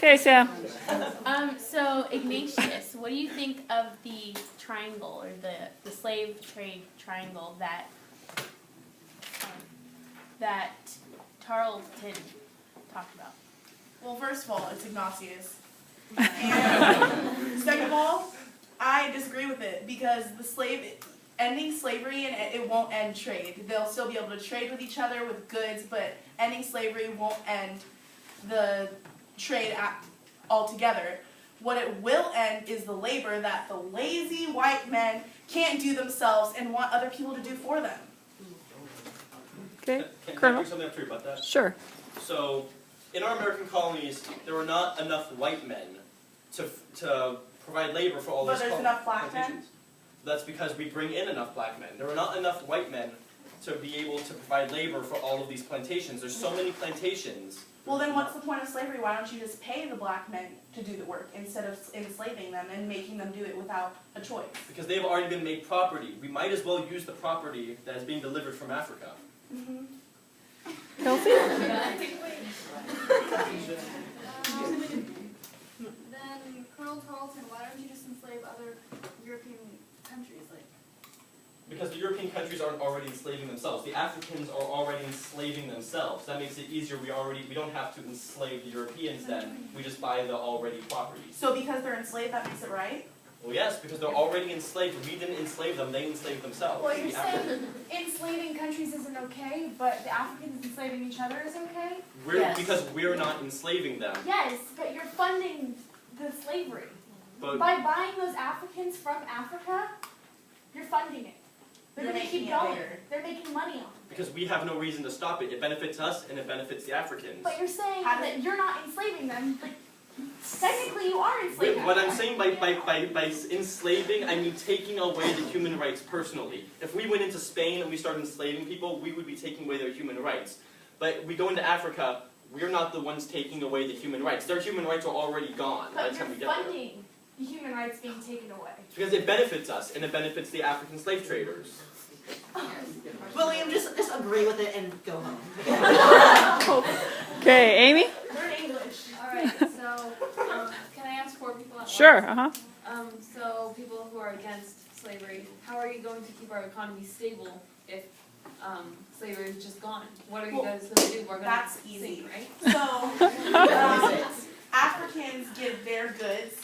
Okay, Sam. So Ignatius, what do you think of the triangle or the slave trade triangle that that Tarleton talked about? Well, first of all, it's Ignatius. And second of all, I disagree with it because ending slavery and it won't end trade. They'll still be able to trade with each other with goods, but ending slavery won't end the trade altogether. What it will end is the labor that the lazy white men can't do themselves and want other people to do for them. Okay, Can I Colonel. bring something up to you about that? Sure. So, in our American colonies, there were not enough white men to provide labor for all But these there's enough black men? plantations. That's because we bring in enough black men. There were not enough white men to be able to provide labor for all of these plantations. There's so many plantations. Well, then what's the point of slavery? Why don't you just pay the black men to do the work instead of enslaving them and making them do it without a choice? Because they've already been made property. We might as well use the property that is being delivered from Africa. Mm-hmm. Kelsey? Then, Colonel Tarleton, why don't you just enslave other European countries? Because the European countries aren't already enslaving themselves. The Africans are already enslaving themselves. That makes it easier. We don't have to enslave the Europeans then. We just buy the already properties. So because they're enslaved, that makes it right? Well, yes, because they're already enslaved. We didn't enslave them. They enslaved themselves. Well, you're The Afri- saying enslaving countries isn't okay, but the Africans enslaving each other is okay? Yes. Because we're not enslaving them. Yes, but you're funding the slavery. But By buying those Africans from Africa, you're funding it. They're You're going to making keep it going. bigger. They're making money on it. because we have no reason to stop it. It benefits us and it benefits the Africans. But you're saying How that you're not enslaving them. Like, technically, you are enslaving them. What I'm saying by enslaving, I mean taking away the human rights personally. If we went into Spain and we started enslaving people, we would be taking away their human rights. But we go into Africa, we're not the ones taking away the human rights. Their human rights are already gone by But the you're time we get there. funding the human rights being taken away. Because it benefits us and it benefits the African slave traders. William, just agree with it and go home. Okay, Amy? Learn English. Alright, so can I ask 4 people at once? Sure, uh-huh. So people who are against slavery, how are you going to keep our economy stable if slavery is just gone? What are you guys going to do? We're going That's to easy. sink, right? So, Africans give their goods,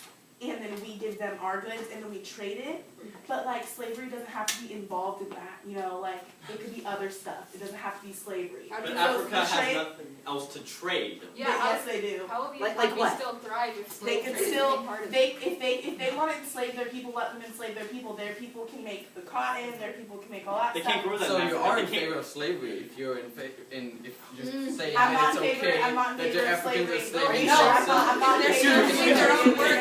and then we give them our goods, and then we trade it. But, like, slavery doesn't have to be involved in that, you know? Like, it could be other stuff. It doesn't have to be slavery. But So Africa has trade- nothing else to trade. Yeah, But yes, they do. how will the Like economy what? still thrive if They slavery could is a still, big part of it? if they want to enslave their people, let them enslave their people. Their people can make the cotton, their people can make all that They stuff. can't grow that So in you Africa. are They in can't- favor of slavery if you're if you just say I'm not that in it's favor, okay I'm not in that favor the of Africans slavery. are slaving No, I'm themselves. not in They're favor of shooting slavery. their own work.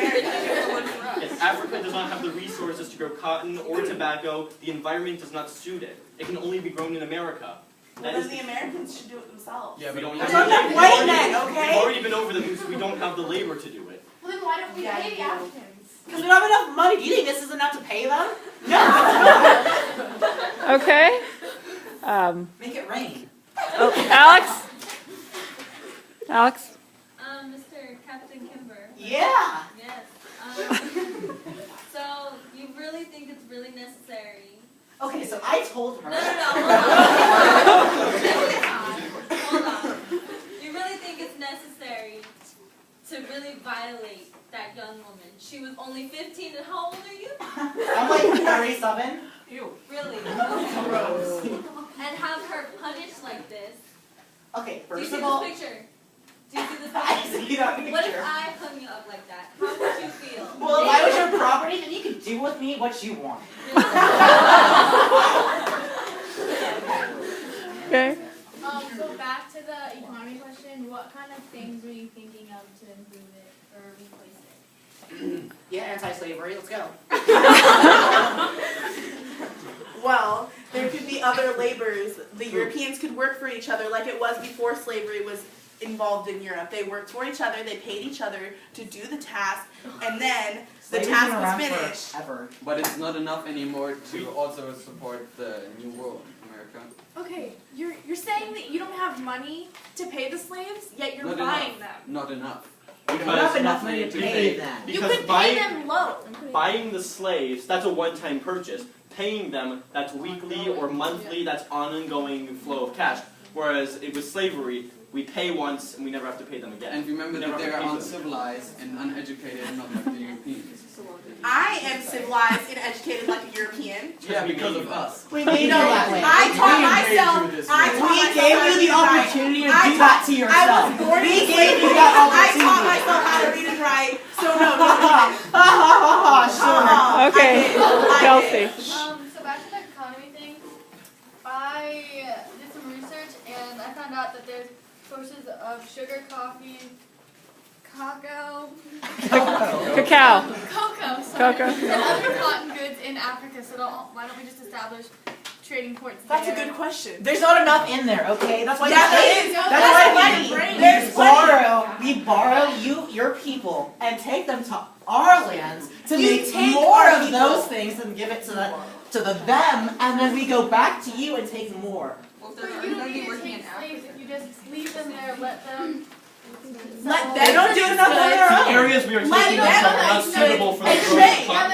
If Africa does not have the resources to grow cotton or tobacco, the environment does not suit it. It can only be grown in America. Well, That then is the Americans should do it themselves. Yeah, we but don't we have We're the talking labor. white men, We've okay? already been over them because we don't have the labor to do it. Well, then why don't we Yeah, pay you the do. Africans? Because we don't have enough money. Do you think this is enough to pay them? Okay. Make it rain. Oh, Alex? Alex? Mr. Captain Kimber. Yeah. Yes. So you really think it's really necessary? Okay, so I told her. No, hold on. Hold on. You really think it's necessary to really violate that young woman? She was only 15, and how old are you? I'm like 37. Really? Gross. And have her punished like this? Okay, Do you first see of all, this picture? Do you see this I picture? see that What if picture. I hung you up like that? How would you feel? Well, if I was your property, then you could do with me what you want. Okay. So back to the economy question, what kind of things were you thinking of to improve it or replace it? Yeah, anti-slavery. Let's go. Well, there could be other labors. The Europeans could work for each other like it was before slavery was involved in Europe. They worked for each other, they paid each other to do the task, and then the Slavery's been task was around finished. forever. But it's not enough anymore to also support the New World, America. Okay, you're saying that you don't have money to pay the slaves, yet you're Not buying enough. them. Not enough. We don't have enough money to pay them. You Because could pay them low. buying the slaves, that's a one-time purchase. Paying them, that's weekly or monthly, that's ongoing flow of cash. Whereas with slavery, we pay once and we never have to pay them again. And remember We that never they have to are pay them. uncivilized and uneducated, not like the Europeans. I am civilized and educated like a European. Yeah, because of us. We made you No, that way. I taught We made myself. you this I way. taught We myself gave how to you read the and write. opportunity to I do that to I yourself. was born We in gave slavery. you that I taught opportunity. myself how to read and write. So no, no, Sure. Okay, Kelsey. So back to the economy thing, I did some research and I found out that there's sources of sugar, coffee, cacao, Cacao. cocoa, sorry, Cocoa. and other cotton goods in Africa. So why don't we just establish trading ports That's a there? good question. There's not enough in there, okay? That's why That is. that's That's why plenty. we There's borrow your people and take them to our lands to You make take more our of people. those things and give it to the them, and then we go back to you and take more. But you don't need to take slaves if you just leave them there, let them. Let sell. them They don't do enough on their The own. areas we are Let taking them them from are not understand suitable for the and growth trade. of cotton.